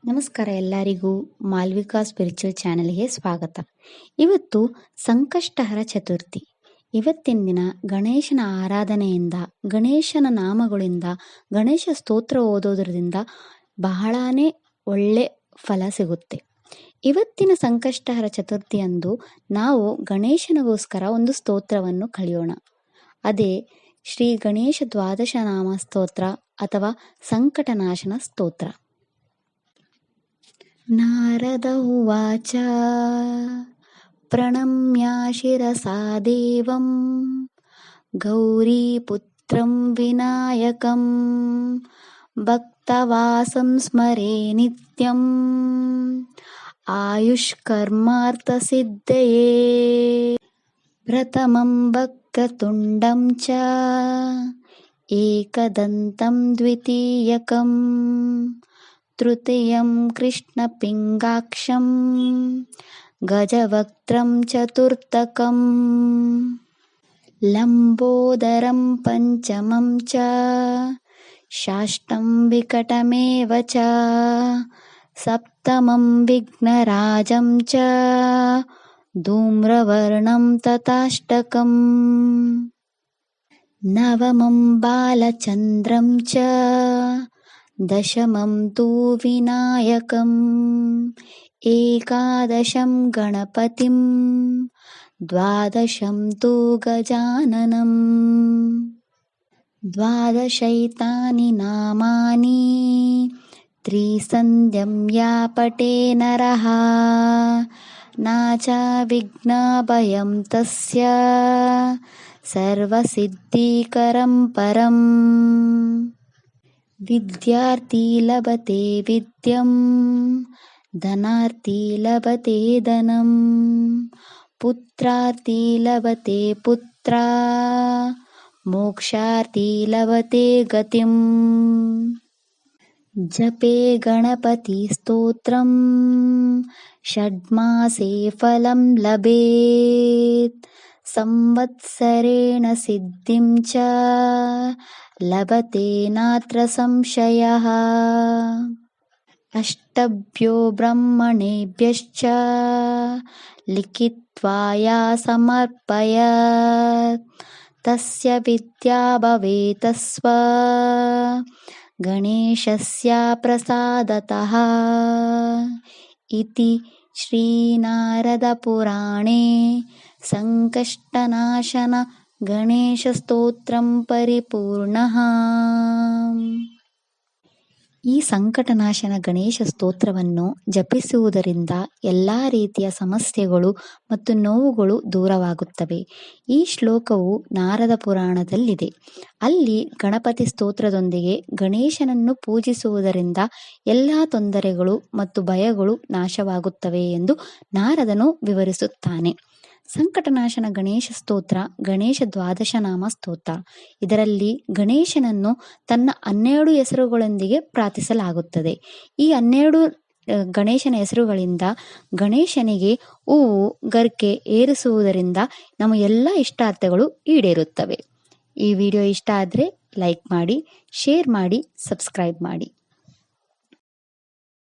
ನಮಸ್ಕಾರ ಎಲ್ಲರಿಗೂ ಮಾಲ್ವಿಕಾ ಸ್ಪಿರಿಚುವಲ್ ಚಾನೆಲ್ಗೆ ಸ್ವಾಗತ. ಇವತ್ತು ಸಂಕಷ್ಟಹರ ಚತುರ್ಥಿ. ಇವತ್ತಿನ ದಿನ ಗಣೇಶನ ಆರಾಧನೆಯಿಂದ, ಗಣೇಶನ ನಾಮಗಳಿಂದ, ಗಣೇಶ ಸ್ತೋತ್ರ ಓದೋದ್ರಿಂದ ಬಹಳಾನೇ ಒಳ್ಳೆ ಫಲ ಸಿಗುತ್ತೆ. ಇವತ್ತಿನ ಸಂಕಷ್ಟಹರ ಚತುರ್ಥಿಯಂದು ನಾವು ಗಣೇಶನಿಗೋಸ್ಕರ ಒಂದು ಸ್ತೋತ್ರವನ್ನು ಕಲಿಯೋಣ. ಅದೇ ಶ್ರೀ ಗಣೇಶ ದ್ವಾದಶ ನಾಮ ಸ್ತೋತ್ರ ಅಥವಾ ಸಂಕಟನಾಶನ ಸ್ತೋತ್ರ. ನಾರದ ಉವಾಚ ಪ್ರಣಮ್ಯ ಶಿರಸಾ ದೇವಂ ಗೌರೀಪುತ್ರಂ ವಿನಾಯಕಂ ಭಕ್ತವಾಸಂ ಸ್ಮರೇ ನಿತ್ಯಂ ಆಯುಷ್ಕರ್ಮಾರ್ಥಸಿದ್ಧಯೇ ಪ್ರಥಮಂ ವಕ್ರತುಂಡಂ ಚ ಏಕದಂತಂ ದ್ವಿತೀಯಕಂ ತೃತೀಯಂ ಕೃಷ್ಣಪಿಂಗಾಕ್ಷಂ ಗಜವಕ್ತ್ರಂ ಚತುರ್ಥಕಂ ಲಂಬೋದರಂ ಪಂಚಮಂ ಚ ಷಷ್ಠಂ ವಿಕಟಮೇವ ಚ ಸಪ್ತಮಂ ವಿಘ್ನರಾಜಂ ಚ ಧೂಮ್ರವರ್ಣಂ ತಥಾಷ್ಟಕಂ ನವಮಂ ಬಾಲಚಂದ್ರಂ ಚ ದಶಮಂ ತು ವಿನಾಯಕಂ ಏಕಾದಶಂ ಗಣಪತಿಂ ದ್ವಾದಶಂ ತು ಗಜಾನನಂ ದ್ವಾದಶೈತಾನಿ ನಾಮಾನಿ ತ್ರಿಸಂಧ್ಯಂ ಯಾ ಪಠೇ ನರಃ ನ ಚ ವಿಘ್ನಭಯಂ ತಸ್ಯ ಸರ್ವಸಿದ್ಧಿಕರಂ ಪರಂ ವಿದ್ಯಾರ್ಥಿ ಲಭತೆ ವಿದ್ಯಂ ಧನಾರ್ಥಿ ಲಭತೆ ಧನಂ ಪುತ್ರಾರ್ಥಿ ಲಭತೆ ಪುತ್ರ ಮೋಕ್ಷಾರ್ಥಿ ಲಭತೆ ಗತಿಂ ಜಪೇ ಗಣಪತಿ ಸ್ತೋತ್ರಂ ಷಡ್ಮಾಸೇ ಫಲಂ ಲಭೇತ್ ಸಂವತ್ಸರೇಣ ಸಿದ್ಧಿಂ ಚ ಲಭತೆ ನಾತ್ರ ಸಂಶಯಃ ಅಷ್ಟಭ್ಯೋ ಬ್ರಹ್ಮಣೇಭ್ಯಶ್ಚ ಲಿಖಿತ್ವಾ ಯಾ ಸಮರ್ಪಯತ್ ತಸ್ಯ ವಿದ್ಯಾ ಭವೇತಸ್ವ ಗಣೇಶಸ್ಯ ಪ್ರಸಾದತಃ ಇತಿ ಶ್ರೀನಾರದ ಪುರಾಣೇ ಸಂಕಷ್ಟನಾಶನ ಗಣೇಶ ಸ್ತೋತ್ರಂ ಪರಿಪೂರ್ಣಃ. ಈ ಸಂಕಟನಾಶನ ಗಣೇಶ ಸ್ತೋತ್ರವನ್ನು ಜಪಿಸುವುದರಿಂದ ಎಲ್ಲ ರೀತಿಯ ಸಮಸ್ಯೆಗಳು ಮತ್ತು ನೋವುಗಳು ದೂರವಾಗುತ್ತವೆ. ಈ ಶ್ಲೋಕವು ನಾರದ ಪುರಾಣದಲ್ಲಿದೆ. ಅಲ್ಲಿ ಗಣಪತಿ ಸ್ತೋತ್ರದೊಂದಿಗೆ ಗಣೇಶನನ್ನು ಪೂಜಿಸುವುದರಿಂದ ಎಲ್ಲ ತೊಂದರೆಗಳು ಮತ್ತು ಭಯಗಳು ನಾಶವಾಗುತ್ತವೆ ಎಂದು ನಾರದನು ವಿವರಿಸುತ್ತಾನೆ. ಸಂಕಟನಾಶನ ಗಣೇಶ ಸ್ತೋತ್ರ ಗಣೇಶ ದ್ವಾದಶ ನಾಮ ಸ್ತೋತ್ರ. ಇದರಲ್ಲಿ ಗಣೇಶನನ್ನು ತನ್ನ 12 ಹೆಸರುಗಳೊಂದಿಗೆ ಪ್ರಾರ್ಥಿಸಲಾಗುತ್ತದೆ. ಈ 12 ಗಣೇಶನ ಹೆಸರುಗಳಿಂದ ಗಣೇಶನಿಗೆ ಹೂವು ಗರ್ಕೆ ಏರಿಸುವುದರಿಂದ ನಮ್ಮ ಎಲ್ಲ ಇಷ್ಟಾರ್ಥಗಳು ಈಡೇರುತ್ತವೆ. ಈ ವಿಡಿಯೋ ಇಷ್ಟ ಆದರೆ ಲೈಕ್ ಮಾಡಿ, ಶೇರ್ ಮಾಡಿ, ಸಬ್ಸ್ಕ್ರೈಬ್ ಮಾಡಿ.